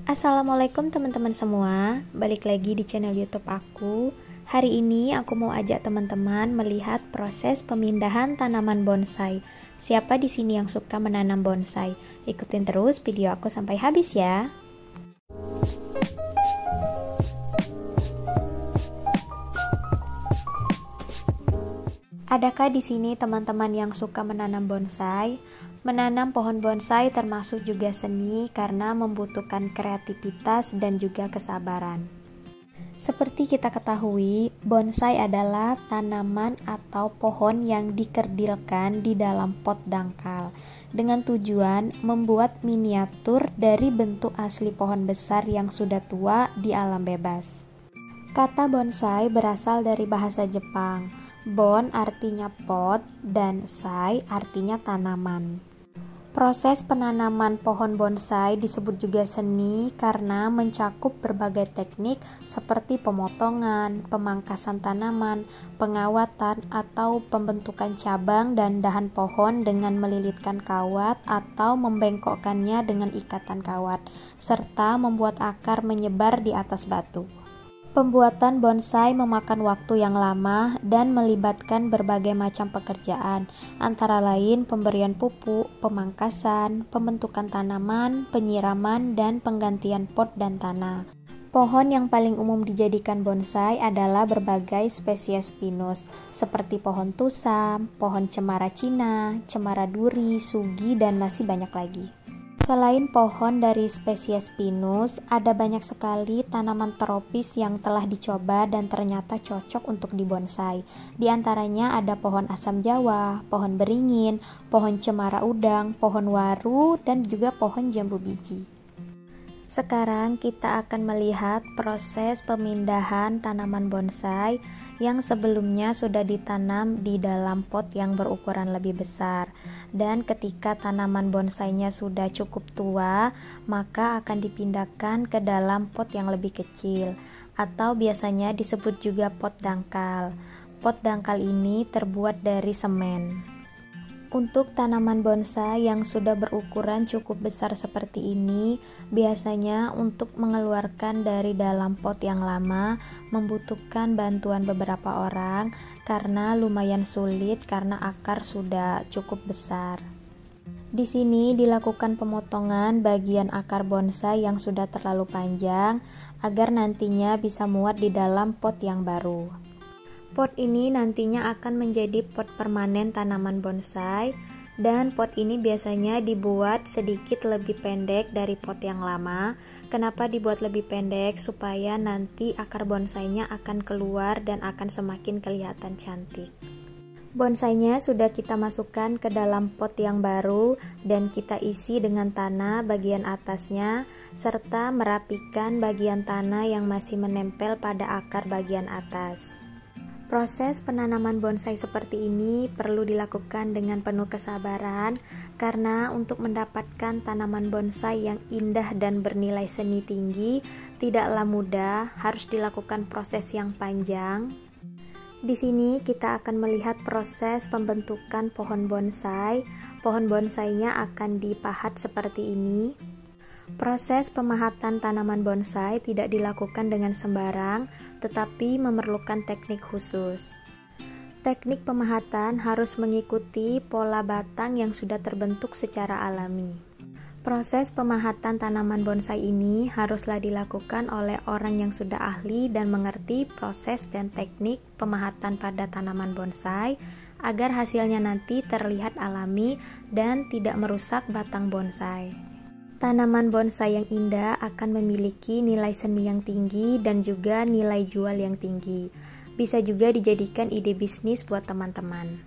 Assalamualaikum teman-teman semua, balik lagi di channel YouTube aku. Hari ini aku mau ajak teman-teman melihat proses pemindahan tanaman bonsai. Siapa di sini yang suka menanam bonsai? Ikutin terus video aku sampai habis ya. Adakah di sini teman-teman yang suka menanam bonsai? Menanam pohon bonsai termasuk juga seni karena membutuhkan kreativitas dan juga kesabaran. Seperti kita ketahui, bonsai adalah tanaman atau pohon yang dikerdilkan di dalam pot dangkal dengan tujuan membuat miniatur dari bentuk asli pohon besar yang sudah tua di alam bebas. Kata bonsai berasal dari bahasa Jepang. Bon artinya pot dan sai artinya tanaman. Proses penanaman pohon bonsai disebut juga seni karena mencakup berbagai teknik seperti pemotongan, pemangkasan tanaman, pengawatan atau pembentukan cabang dan dahan pohon dengan melilitkan kawat atau membengkokkannya dengan ikatan kawat, serta membuat akar menyebar di atas batu. Pembuatan bonsai memakan waktu yang lama dan melibatkan berbagai macam pekerjaan, antara lain pemberian pupuk, pemangkasan, pembentukan tanaman, penyiraman, dan penggantian pot dan tanah. Pohon yang paling umum dijadikan bonsai adalah berbagai spesies pinus, seperti pohon tusam, pohon cemara Cina, cemara duri, sugi, dan masih banyak lagi. Selain pohon dari spesies pinus, ada banyak sekali tanaman tropis yang telah dicoba dan ternyata cocok untuk dibonsai. Di antaranya ada pohon asam Jawa, pohon beringin, pohon cemara udang, pohon waru, dan juga pohon jambu biji. Sekarang kita akan melihat proses pemindahan tanaman bonsai yang sebelumnya sudah ditanam di dalam pot yang berukuran lebih besar. Dan ketika tanaman bonsainya sudah cukup tua, maka akan dipindahkan ke dalam pot yang lebih kecil, atau biasanya disebut juga pot dangkal. Pot dangkal ini terbuat dari semen. Untuk tanaman bonsai yang sudah berukuran cukup besar seperti ini, biasanya untuk mengeluarkan dari dalam pot yang lama membutuhkan bantuan beberapa orang karena lumayan sulit karena akar sudah cukup besar. Di sini dilakukan pemotongan bagian akar bonsai yang sudah terlalu panjang agar nantinya bisa muat di dalam pot yang baru. Pot ini nantinya akan menjadi pot permanen tanaman bonsai, dan pot ini biasanya dibuat sedikit lebih pendek dari pot yang lama. Kenapa dibuat lebih pendek? Supaya nanti akar bonsainya akan keluar dan akan semakin kelihatan cantik. Bonsainya sudah kita masukkan ke dalam pot yang baru dan kita isi dengan tanah bagian atasnya serta merapikan bagian tanah yang masih menempel pada akar bagian atas. Proses penanaman bonsai seperti ini perlu dilakukan dengan penuh kesabaran karena untuk mendapatkan tanaman bonsai yang indah dan bernilai seni tinggi tidaklah mudah, harus dilakukan proses yang panjang. Di sini kita akan melihat proses pembentukan pohon bonsai. Pohon bonsainya akan dipahat seperti ini. Proses pemahatan tanaman bonsai tidak dilakukan dengan sembarang, tetapi memerlukan teknik khusus. Teknik pemahatan harus mengikuti pola batang yang sudah terbentuk secara alami. Proses pemahatan tanaman bonsai ini haruslah dilakukan oleh orang yang sudah ahli dan mengerti proses dan teknik pemahatan pada tanaman bonsai agar hasilnya nanti terlihat alami dan tidak merusak batang bonsai. Tanaman bonsai yang indah akan memiliki nilai seni yang tinggi dan juga nilai jual yang tinggi. Bisa juga dijadikan ide bisnis buat teman-teman.